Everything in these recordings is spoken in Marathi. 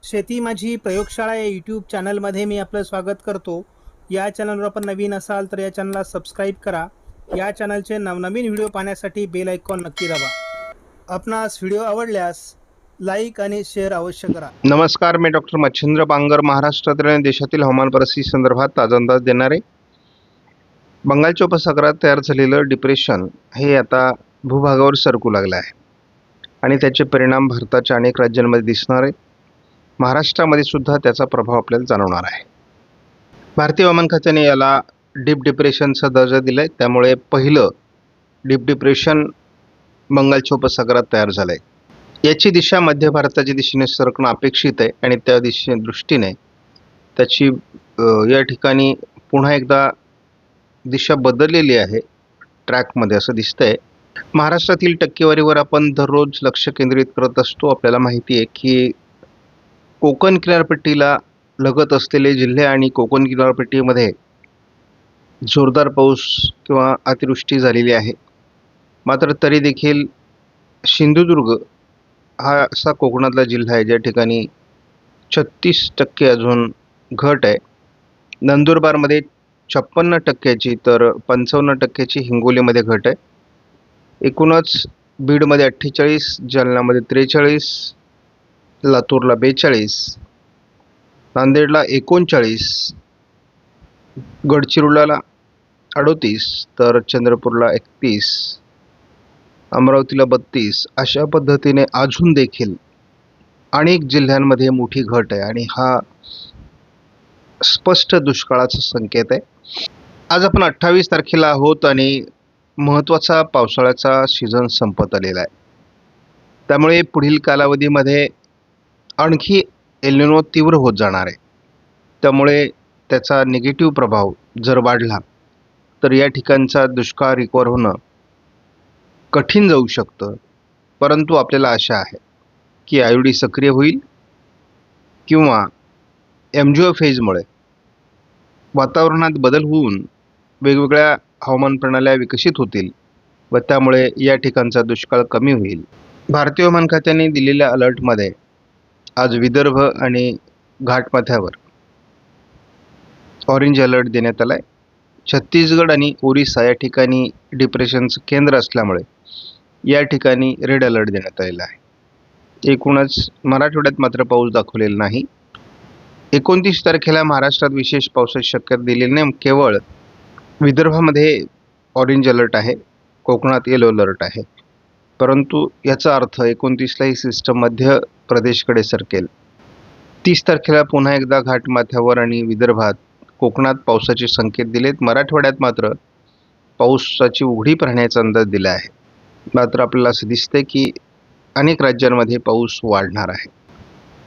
शेती माझी प्रयोगशाळा या यूट्यूब चॅनलमध्ये मी आपलं स्वागत करतो. या चॅनलवर आपण नवीन असाल तर या चॅनलला सबस्क्राईब करा. या चॅनलचे नवनवीन व्हिडिओ पाहण्यासाठी बेल आयकॉन नक्की दाबा. आपणास व्हिडिओ आवडल्यास लाईक आणि शेअर अवश्य करा. नमस्कार, मी डॉक्टर मच्छिंद्र बांगर, महाराष्ट्रातील आणि देशातील हवामान परिस्थिती संदर्भात ताजा अंदाज देणारे. बंगालच्या उपसागरात तयार झालेलं डिप्रेशन हे आता भूभागावर सरकू लागलं आहे आणि त्याचे परिणाम भारताच्या अनेक राज्यांमध्ये दिसणार आहेत. महाराष्ट्रामध्ये सुद्धा त्याचा प्रभाव आपल्याला जाणवणार आहे. भारतीय हवामान खात्याने याला डीप डिप्रेशनचा दर्जा दिला आहे. त्यामुळे पहिलं डीप डिप्रेशन बंगालच्या उपसागरात तयार झालं आहे. याची दिशा मध्य भारताच्या दिशेने सरकणं अपेक्षित आहे आणि त्या दृष्टीने त्याची या ठिकाणी पुन्हा एकदा दिशा बदललेली आहे ट्रॅकमध्ये असं दिसतंय. महाराष्ट्रातील टक्केवारीवर आपण दररोज लक्ष केंद्रित करत असतो. आपल्याला माहिती आहे की कोकण किनारपट्टीला लगत असलेले जिल्हे आणि कोकण किनारपट्टीमध्ये जोरदार पाऊस किंवा अतिवृष्टी झालेली आहे. मात्र तरी देखील सिंधुदुर्ग हा असा कोकणातला जिल्हा आहे ज्या ठिकाणी 36% अजून घट आहे. नंदुरबारमध्ये 56% तर 55% हिंगोलीमध्ये घट आहे. एकूणच बीडमध्ये 48, जालन्यामध्ये 43, लातूरला 42, नांदेडला 39, गडचिरोलीला 38 तर चंद्रपूरला 31, अमरावतीला 32 अशा पद्धतीने अजून देखील अनेक जिल्ह्यांमध्ये मोठी घट आहे आणि हा स्पष्ट दुष्काळाचा संकेत आहे. आज आपण 28 तारखेला आहोत आणि महत्त्वाचा पावसाळ्याचा सीझन संपत आलेला आहे. त्यामुळे पुढील कालावधीमध्ये आणखी एल निनो तीव्र होत जाणार आहे. त्यामुळे त्याचा निगेटिव्ह प्रभाव जर वाढला तर या ठिकाणचा दुष्काळ रिकवर होणं कठीण जाऊ शकतं. परंतु आपल्याला आशा आहे की आयुडी सक्रिय होईल किंवा एमजिओ फेजमुळे वातावरणात बदल होऊन वेगवेगळ्या हवामान प्रणाल्या विकसित होतील व त्यामुळे या ठिकाणचा दुष्काळ कमी होईल. भारतीय हवामान खात्याने दिलेल्या अलर्टमध्ये आज विदर्भ आणि घाटमाथ्यावर ऑरेंज अलर्ट देण्यात आला आहे. छत्तीसगड आणि ओरिसा या ठिकाणी डिप्रेशनचं केंद्र असल्यामुळे या ठिकाणी रेड अलर्ट देण्यात आलेला आहे. एकूणच मराठवाड्यात मात्र पाऊस दाखवलेला नाही. 29 तारखेला महाराष्ट्रात विशेष पावसाची शक्यता दिलेली नाही. केवळ विदर्भामध्ये ऑरेंज अलर्ट आहे, कोकणात येलो अलर्ट आहे. परंतु याचा अर्थ 29ला ही सिस्टम मध्य प्रदेशकडे सरकेल. 30 तारखेला पुन्हा एकदा घाटमाथ्यावर आणि विदर्भात कोकणात पावसाचे संकेत दिलेत. मराठवाड्यात मात्र पावसाची उघडीप राहण्याचा अंदाज दिला आहे. मात्र आपल्याला असं दिसतंय की अनेक राज्यांमध्ये पाऊस वाढणार आहे.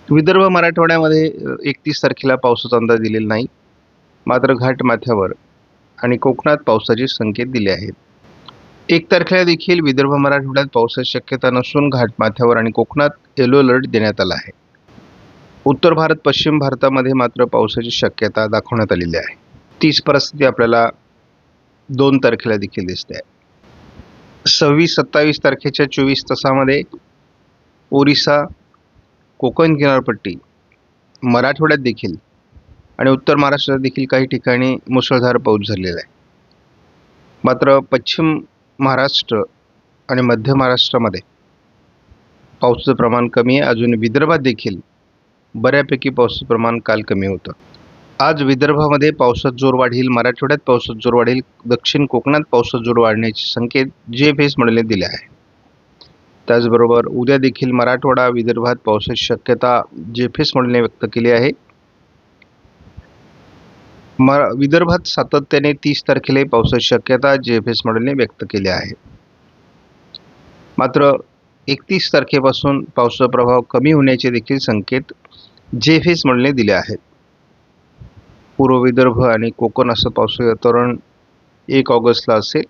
विदर्भ मराठवाड्यामध्ये 31 तारखेला पावसाचा अंदाज दिलेला नाही. मात्र घाटमाथ्यावर आणि कोकणात पावसाचे संकेत दिले आहेत. 1 तारखेला देखील विदर्भ मराठवाड्यात पावसाची शक्यता नसून घाटमाथ्यावर आणि कोकणात येलो अलर्ट देण्यात आला आहे. उत्तर भारत पश्चिम भारतामध्ये मात्र पावसाची शक्यता दाखवण्यात आलेली आहे. तीच परिस्थिती आपल्याला 2 तारखेला देखील दिसते आहे. 26-27 तारखेच्या 24 तासामध्ये ओरिसा, कोकण किनारपट्टी, मराठवाड्यात देखील आणि उत्तर महाराष्ट्रात देखील काही ठिकाणी मुसळधार पाऊस झालेला आहे. मात्र पश्चिम महाराष्ट्र आणि मध्य महाराष्ट्रामध्ये पावसाचं प्रमाण कमी आहे. अजून विदर्भात देखील बऱ्यापैकी पावसाचं प्रमाण काल कमी होतं. आज विदर्भामध्ये पावसात जोर वाढेल, मराठवाड्यात पावसात जोर वाढेल, दक्षिण कोकणात पावसात जोर वाढण्याचे संकेत जेएफएस मॉडेलने दिले आहे. त्याचबरोबर उद्या देखील मराठवाडा विदर्भात पावसाची शक्यता जेएफएस मॉडेलने व्यक्त केली आहे. विदर्भात सातत्याने 30 तारखेला पावसाची शक्यता जेएफएस मॉडेलने व्यक्त केली आहे. मात्र 31 तारखेपासून पावसाचा प्रभाव कमी होण्याचे देखील संकेत जेएफएस मॉडेलने दिले आहेत. पूर्व विदर्भ आणि कोकण असं पावसाळी वातावरण 1 ऑगस्टला असेल.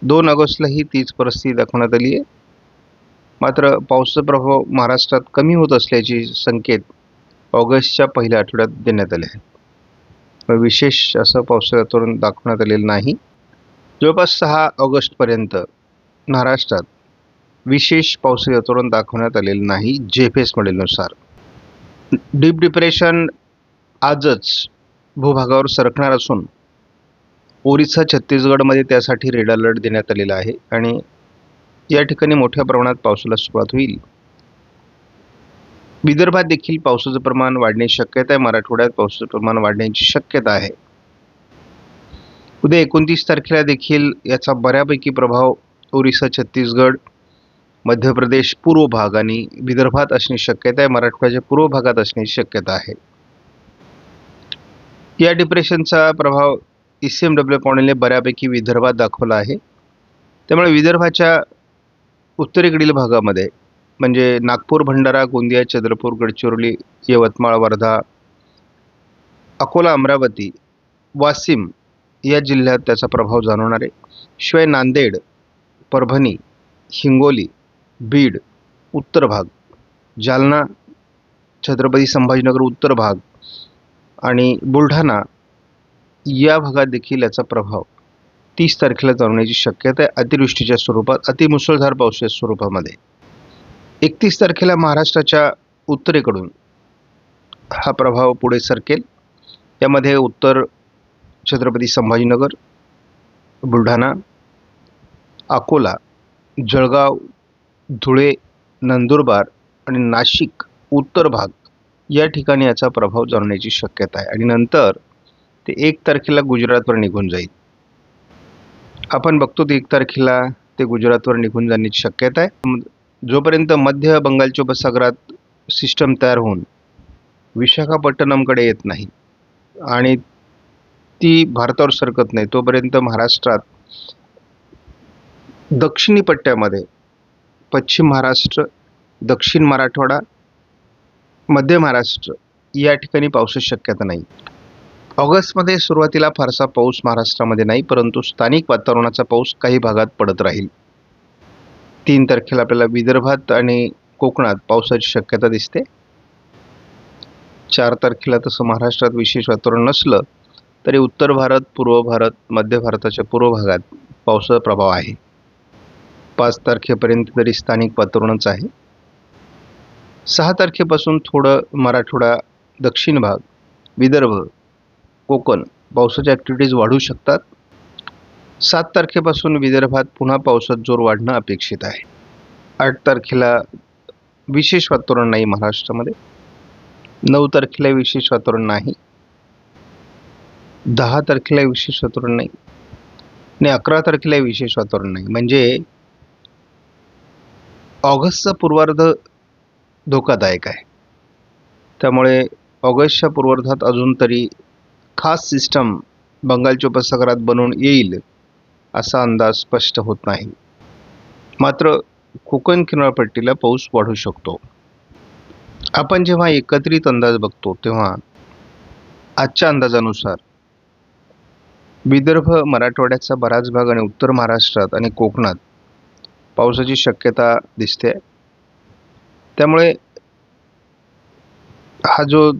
2 ऑगस्टलाही तीच परिस्थिती दाखवण्यात आली आहे. मात्र पावसाचा प्रभाव महाराष्ट्रात कमी होत असल्याचे संकेत ऑगस्टच्या पहिल्या आठवड्यात देण्यात आले आहेत. विशेष असं पावसाळी वातावरण दाखवण्यात आलेलं नाही. जवळपास 6 ऑगस्टपर्यंत महाराष्ट्रात विशेष पावसाळी वातावरण दाखवण्यात आलेलं नाही जेएफएस मॉडेलनुसार. डीप डिप्रेशन आजच भूभागावर सरकणार असून ओरिसा छत्तीसगडमध्ये त्यासाठी रेड अलर्ट देण्यात आलेला आहे आणि या ठिकाणी मोठ्या प्रमाणात पावसाला सुरुवात होईल. विदर्भात देखील पावसाचं प्रमाण वाढण्याची शक्यता आहे. मराठवाड्यात पावसाचं प्रमाण वाढण्याची शक्यता आहे. उद्या 29 तारखेला देखील याचा बऱ्यापैकी प्रभाव ओरिसा छत्तीसगड, मध्य प्रदेश पूर्व भाग आणि विदर्भात असण्याची शक्यता आहे. मराठवाड्याच्या पूर्व भागात असण्याची शक्यता आहे. या डिप्रेशनचा प्रभाव ECMW मॉडेलने बऱ्यापैकी विदर्भात दाखवला आहे. त्यामुळे विदर्भाच्या उत्तरेकडील भागामध्ये म्हणजे नागपूर, भंडारा, गोंदिया, चंद्रपूर, गडचिरोली, यवतमाळ, वर्धा, अकोला, अमरावती, वाशिम या जिल्ह्यात त्याचा प्रभाव जाणवणार आहे. शिवाय नांदेड, परभणी, हिंगोली, बीड उत्तर भाग, जालना, छत्रपती संभाजीनगर उत्तर भाग आणि बुलढाणा या भागात देखील याचा प्रभाव 30 तारखेला जाणवण्याची शक्यता आहे. अतिवृष्टीच्या स्वरूपात, अतिमुसळधार पावसाच्या स्वरूपामध्ये. 31 तारखेला महाराष्ट्राच्या उत्तरेकडून हा प्रभाव पुढे सरकेल. यामध्ये उत्तर छत्रपती संभाजीनगर, बुलढाणा, अकोला, जळगाव, धुळे, नंदुरबार आणि नाशिक उत्तर भाग या ठिकाणी याचा प्रभाव जाणवण्याची शक्यता आहे आणि नंतर ते 1 तारखेला गुजरातवर निघून जाईल. आपण बघतो ते 1 तारखेला ते गुजरातवर निघून जाण्याची शक्यता आहे. जोपर्यंत मध्य बंगालच्या उपसागरात सिस्टम तयार होऊन विशाखापट्टणमकडे येत नाही आणि ती भारतावर सरकत नाही तोपर्यंत महाराष्ट्रात दक्षिणी पट्ट्यामध्ये पश्चिम महाराष्ट्र, दक्षिण मराठवाडा, मध्य महाराष्ट्र या ठिकाणी पावसाची शक्यता नाही. ऑगस्टमध्ये सुरुवातीला फारसा पाऊस महाराष्ट्रामध्ये नाही, परंतु स्थानिक वातावरणाचा पाऊस काही भागात पडत राहील. 3 तारखेला आपल्याला विदर्भात आणि कोकणात पावसाची शक्यता दिसते. 4 तारखेला तसं महाराष्ट्रात विशेष वातावरण नसलं तरी उत्तर भारत, पूर्व भारत, मध्य भारताच्या पूर्व भागात पावसाचा प्रभाव आहे. 5 तारखेपर्यंत तरी स्थानिक वातावरणच आहे. 6 तारखेपासून थोडं मराठवाडा, दक्षिण भाग, विदर्भ, कोकण पावसाच्या ॲक्टिव्हिटीज वाढू शकतात. 7 तारखेपासून विदर्भात पुन्हा पावसात जोर वाढणं अपेक्षित आहे. 8 तारखेला विशेष वातावरण नाही महाराष्ट्रामध्ये. 9 तारखेला विशेष वातावरण नाही. 10 तारखेला विशेष वातावरण नाही आणि 11 तारखेला विशेष वातावरण नाही. म्हणजे ऑगस्टचा पूर्वार्ध धोकादायक आहे. त्यामुळे ऑगस्टच्या पूर्वार्धात अजून तरी खास सिस्टम बंगालच्या उपसागरात बनवून येईल असा अंदाज स्पष्ट होत नाही. मात्र कोकण किनारपट्टीला पाऊस वाढू शकतो. आपण जेव्हा एकत्रित अंदाज बघतो तेव्हा आजच्या अंदाजानुसार विदर्भ, मराठवाड्याचा बराच भाग आणि उत्तर महाराष्ट्रात आणि कोकणात पावसाची शक्यता दिसते. त्यामुळे हा जो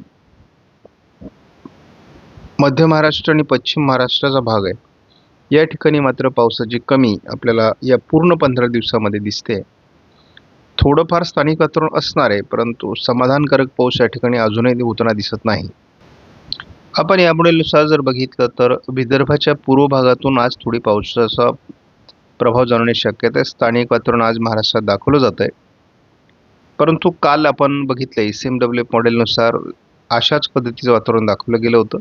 मध्य महाराष्ट्र आणि पश्चिम महाराष्ट्राचा भाग आहे या ठिकाणी मात्र पावसाची कमी आपल्याला या पूर्ण 15 दिवसामध्ये दिसते. थोडंफार स्थानिक वातावरण असणार आहे, परंतु समाधानकारक पाऊस या ठिकाणी अजूनही होताना दिसत नाही. आपण या मॉडेलनुसार जर बघितलं तर विदर्भाच्या पूर्व भागातून आज थोडी पावसाचा प्रभाव जाणवण्याची शक्यता आहे. स्थानिक वातावरण आज महाराष्ट्रात दाखवलं जात आहे, परंतु काल आपण बघितलं ECMW मॉडेलनुसार अशाच पद्धतीचं वातावरण दाखवलं गेलं होतं.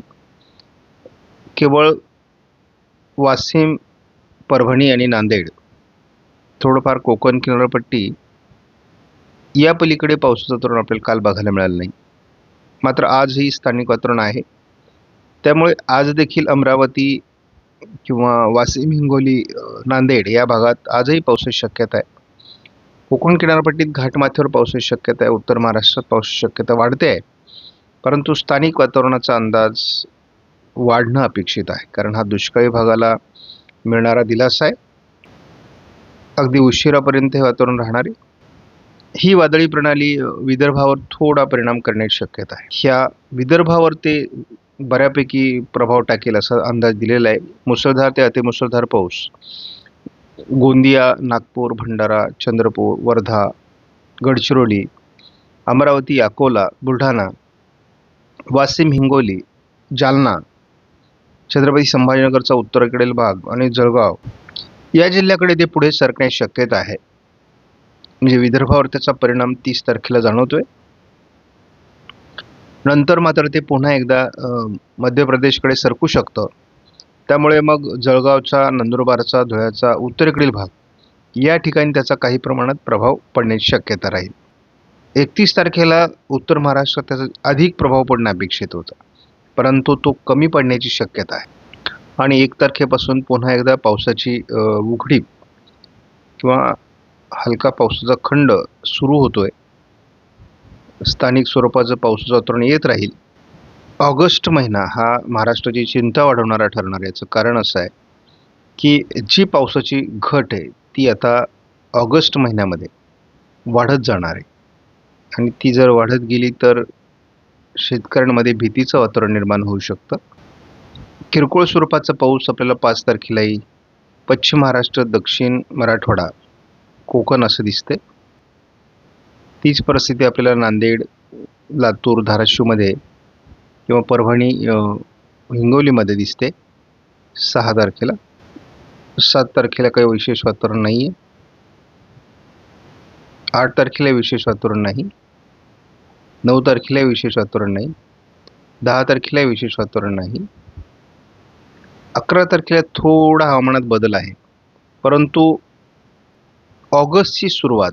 केवळ वाशिम, परभणी आणि नांदेड, थोडंफार कोकण किनारपट्टी या पलीकडे पावसाचं वातावरण आपल्याला काल बघायला मिळालं नाही. मात्र आजही स्थानिक वातावरण आहे. त्यामुळे आज देखील अमरावती किंवा वाशिम, हिंगोली, नांदेड या भागात आजही पावसाची शक्यता आहे. कोकण किनारपट्टीत घाटमाथ्यावर पावसाची शक्यता आहे. उत्तर महाराष्ट्रात पावसाची शक्यता वाढते आहे, परंतु स्थानिक वातावरणाचा अंदाज वाढणं अपेक्षित आहे, कारण हा दुष्काळी भागाला मिळणारा दिलासा आहे. अगदी उशिरापर्यंत हे वातावरण राहणार आहे. ही वादळी प्रणाली विदर्भावर थोडा परिणाम करण्याची शक्यता आहे. ह्या विदर्भावर ते बऱ्यापैकी प्रभाव टाकेल असा अंदाज दिलेला आहे. मुसळधार ते अतिमुसळधार पाऊस गोंदिया, नागपूर, भंडारा, चंद्रपूर, वर्धा, गडचिरोली अमरावती, अकोला, बुलढाणा, वाशिम, हिंगोली, जालना, छत्रपती संभाजीनगरचा उत्तरेकडील भाग आणि जळगाव या जिल्ह्याकडे ते पुढे सरकण्याची शक्यता आहे. म्हणजे विदर्भावर त्याचा परिणाम 30 तारखेला जाणवतोय. नंतर मात्र ते पुन्हा एकदा मध्य प्रदेशकडे सरकू शकतं. त्यामुळे मग जळगावचा, नंदुरबारचा, धुळ्याचा उत्तरेकडील भाग या ठिकाणी त्याचा काही प्रमाणात प्रभाव पडण्याची शक्यता राहील. 31 तारखेला उत्तर महाराष्ट्रात त्याचा अधिक प्रभाव पडणं अपेक्षित होतं, परंतु तो कमी पडण्याची शक्यता आहे. आणि 1 तारखेपासून पुन्हा एकदा पावसाची उघडी किंवा हलका पावसाचा खंड सुरू होतोय. स्थानिक स्वरूपाचं पावसाचं वातावरण येत राहील. ऑगस्ट महिना हा महाराष्ट्राची चिंता वाढवणारा ठरणार. याचं कारण असं आहे की जी पावसाची घट आहे ती आता ऑगस्ट महिन्यामध्ये वाढत जाणार आहे. आणि ती जर वाढत गेली तर शेतकऱ्यांमध्ये भीतीचं वातावरण निर्माण होऊ शकतं. किरकोळ स्वरूपाचा पाऊस आपल्याला 5 तारखेला येईल. पश्चिम महाराष्ट्र, दक्षिण मराठवाडा, कोकण असं दिसते. तीच परिस्थिती आपल्याला नांदेड, लातूर, धाराशिवमध्ये किंवा परभणी, हिंगोलीमध्ये दिसते 6 तारखेला. 7 तारखेला काही विशेष वातावरण नाही आहे. 8 तारखेला विशेष वातावरण नाही. 9 तारखेला विशेष वातावरण नाही. 10 तारखेला विशेष वातावरण नाही. 11 तारखेला थोडा हवामानात बदल आहे, परंतु ऑगस्टची सुरुवात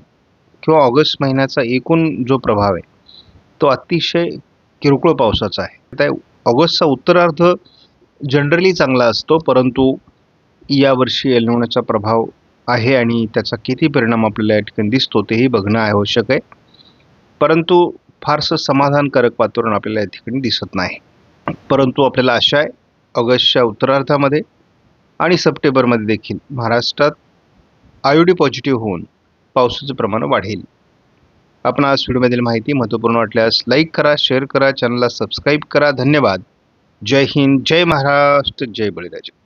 किंवा ऑगस्ट महिन्याचा एकूण जो प्रभाव आहे तो अतिशय किरकोळ पावसाचा आहे. त्या ऑगस्टचा उत्तरार्ध जनरली चांगला असतो, परंतु यावर्षी एल निनोचा प्रभाव आहे आणि त्याचा किती परिणाम आपल्याला या ठिकाणी दिसतो तेही बघणं आवश्यक आहे. परंतु फारसं समाधानकारक वातावरण आपल्याला या ठिकाणी दिसत नाही. परंतु आपल्याला आशा आहे ऑगस्टच्या उत्तरार्धामध्ये आणि सप्टेंबरमध्ये देखील महाराष्ट्रात आयोडी पॉझिटिव्ह होऊन पावसाचं प्रमाण वाढेल. आपण आज व्हिडिओमधील माहिती महत्त्वपूर्ण वाटल्यास लाईक करा, शेअर करा, चॅनलला सबस्क्राईब करा. धन्यवाद. जय हिंद, जय महाराष्ट्र, जय बळीराजा.